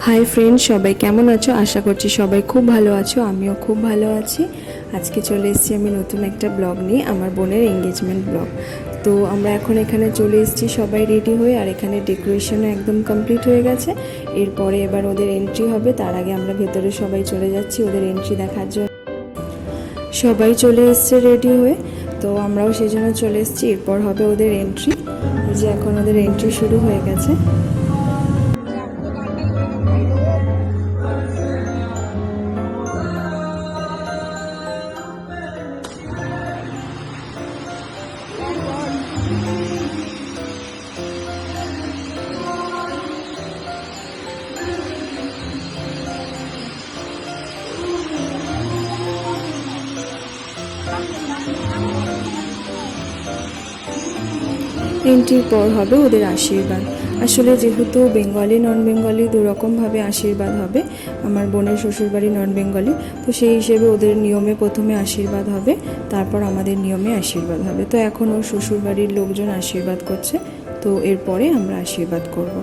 Hi friends, সবাই কেমন আছো? আশা করছি সবাই খুব ভালো আছো। আমিও খুব ভালো আছি। আজকে চলে এসেছি আমি নতুন একটা ব্লগ নিয়ে, আমার বোনের এঙ্গেজমেন্ট ব্লগ। তো আমরা এখন এখানে চলে এসেছি সবাই রেডি হয়ে, আর এখানে ডেকোরেশনও একদম কমপ্লিট হয়ে গেছে। এরপরে এবার ওদের এন্ট্রি হবে, তার আগে আমরা ভেতরে সবাই চলে যাচ্ছি ওদের এন্ট্রি দেখার জন্য। সবাই চলে এসছে রেডি হয়ে, তো আমরাও সেই জন্য চলে এসেছি। এরপর হবে ওদের এন্ট্রি, যে এখন ওদের এন্ট্রি শুরু হয়ে গেছে। এন্ট্রির পর হবে ওদের আশীর্বাদ। আসলে যেহেতু বেঙ্গলি নন বেঙ্গলি দুরকমভাবে আশীর্বাদ হবে, আমার বোনের শ্বশুরবাড়ি নন বেঙ্গলি, তো সেই হিসেবে ওদের নিয়মে প্রথমে আশীর্বাদ হবে, তারপর আমাদের নিয়মে আশীর্বাদ হবে। তো এখন ওর শ্বশুরবাড়ির লোকজন আশীর্বাদ করছে, তো এরপরে আমরা আশীর্বাদ করব।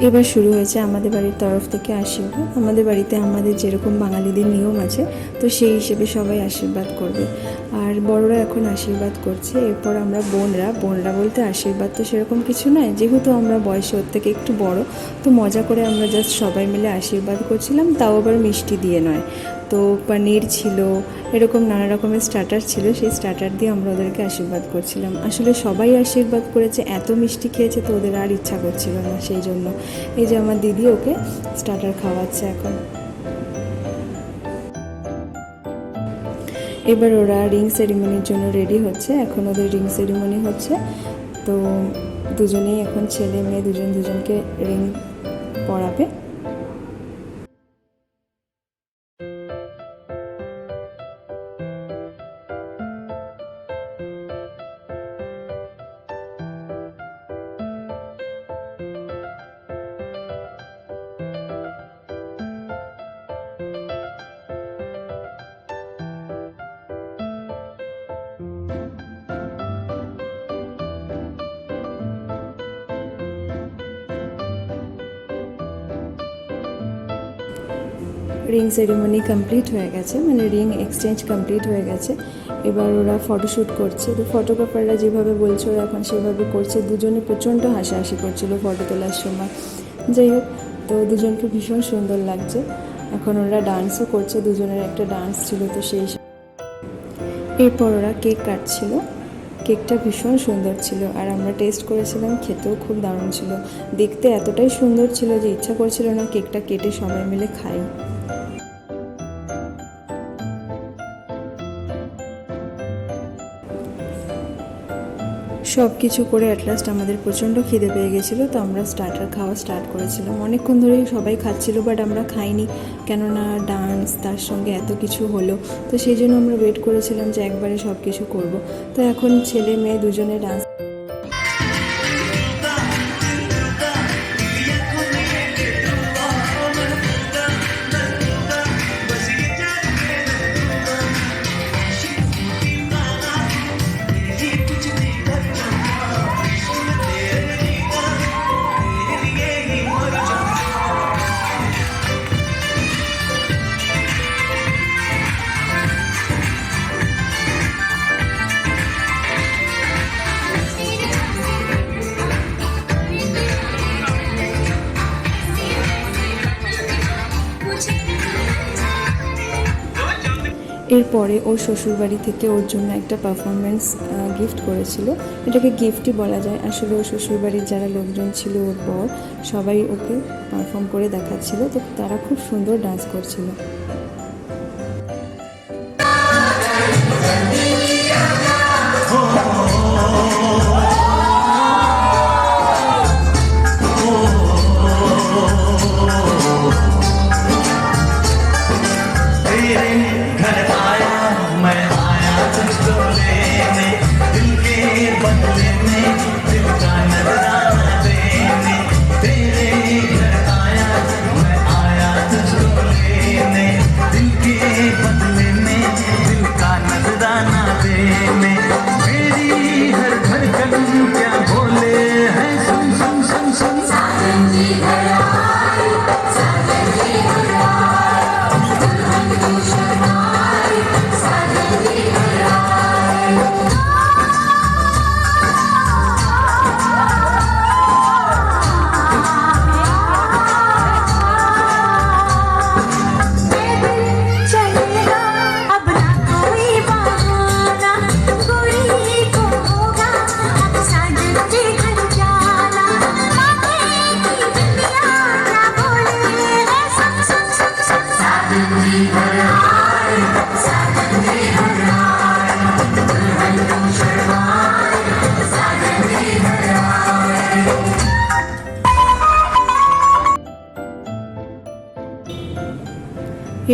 এবার শুরু হয়েছে আমাদের বাড়ির তরফ থেকে আশীর্বাদ। আমাদের বাড়িতে আমাদের যেরকম বাঙালিদের নিয়ম আছে, তো সেই হিসেবে সবাই আশীর্বাদ করবে, আর বড়রা এখন আশীর্বাদ করছে। এরপর আমরা বোনরা বলতে আশীর্বাদ তো সেরকম কিছু নয়, যেহেতু আমরা বয়সে ওর থেকে একটু বড়, তো মজা করে আমরা জাস্ট সবাই মিলে আশীর্বাদ করছিলাম, তাও আবার মিষ্টি দিয়ে নয়। তো পনির ছিল, এরকম নানা রকমের স্টার্টার ছিল, সেই স্টার্টার দিয়ে আমরা ওদেরকে আশীর্বাদ করছিলাম। আসলে সবাই আশীর্বাদ করেছে, এত মিষ্টি খেয়েছে, তো ওদের আর ইচ্ছা করছিল না, সেই জন্য এই যে আমার দিদি ওকে স্টার্টার খাওয়াচ্ছে এখন। এবার ওরা রিং সেরিমনির জন্য রেডি হচ্ছে, এখন ওদের রিং সেরিমনি হচ্ছে। তো দুজনেই এখন ছেলে মেয়ে দুজনকে রিং পরাবে। রিং সেরিমনি কমপ্লিট হয়ে গেছে, মানে রিং এক্সচেঞ্জ কমপ্লিট হয়ে গেছে। এবার ওরা ফটোশ্যুট করছে, তো ফটোগ্রাফাররা যেভাবে বলছে ওরা এখন সেভাবে করছে। দুজনে প্রচণ্ড হাসাহাসি করছিল ফটো তোলার সময়। যাই হোক, তো দুজনকে ভীষণ সুন্দর লাগছে। এখন ওরা ডান্সও করছে, দুজনের একটা ডান্স ছিল, তো সেই এরপর ওরা কেক কাটছিল। কেকটা ভীষণ সুন্দর ছিল, আর আমরা টেস্ট করেছিলাম, খেতেও খুব দারুণ ছিল। দেখতে এতটাই সুন্দর ছিল যে ইচ্ছা করছিল না কেকটা কেটে সবাই মিলে খাই। সব কিছু করে অ্যাট লাস্ট আমাদের প্রচণ্ড খিদে পেয়ে গেছিলো, তো আমরা স্টার্টার খাওয়া স্টার্ট করেছিলাম। অনেকক্ষণ ধরেই সবাই খাচ্ছিল, বাট আমরা খাইনি, কেননা ডান্স তার সঙ্গে এত কিছু হলো, তো সেই জন্য আমরা ওয়েট করেছিলাম যে একবারে সব কিছু করবো। তো এখন ছেলে মেয়ে দুজনে ডান্স। এরপরে ওর শ্বশুরবাড়ি থেকে ওর জন্য একটা পারফরমেন্স গিফট করেছিল। এটাকে গিফটই বলা যায়, আসলে ওর শ্বশুরবাড়ির যারা লোকজন ছিল, ওর পর সবাই ওকে পারফর্ম করে দেখাচ্ছিল, তো তারা খুব সুন্দর ডান্স করছিল। Hey,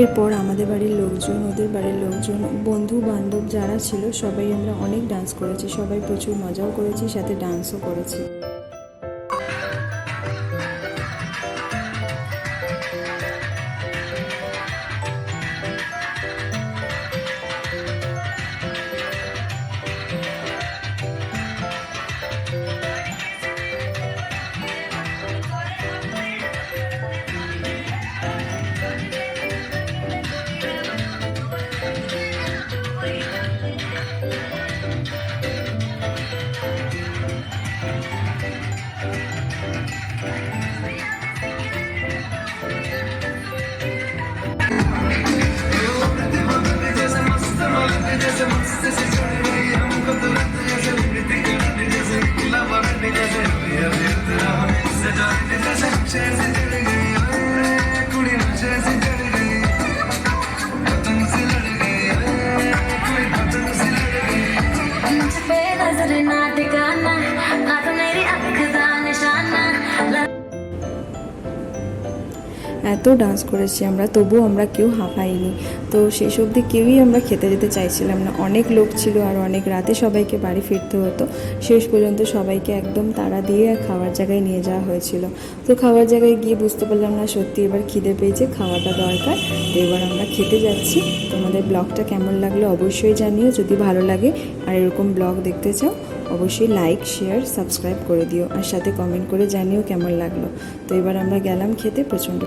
এরপর আমাদের বাড়ির লোকজন, ওদের বাড়ির লোকজন, বন্ধু বান্ধব যারা ছিল সবাই আমরা অনেক ডান্স করেছি, সবাই প্রচুর মজাও করেছি, সাথে ডান্সও করেছি। এত ডান্স করেছি আমরা, তবুও আমরা কেউ হাঁপাইনি। তো শেষ অবধি কেউই আমরা খেতে যেতে চাইছিলাম না, অনেক লোক ছিল আর অনেক রাতে সবাইকে বাড়ি ফিরতে হতো। শেষ পর্যন্ত সবাইকে একদম তাড়া দিয়ে খাওয়ার জায়গায় নিয়ে যাওয়া হয়েছিল। তো খাওয়ার জায়গায় গিয়ে বুঝতে পারলাম না সত্যি এবার খিদে পেয়েছে, খাওয়াটা দরকার। তো এবার আমরা খেতে যাচ্ছি। তোমাদের ব্লগটা কেমন লাগলো অবশ্যই জানিও। যদি ভালো লাগে আর এরকম ব্লগ দেখতে চাও অবশ্যই লাইক, শেয়ার, সাবস্ক্রাইব করে দিও, আর সাথে কমেন্ট করে জানিও কেমন লাগলো। তো এবার আমরা গেলাম খেতে। প্রচণ্ড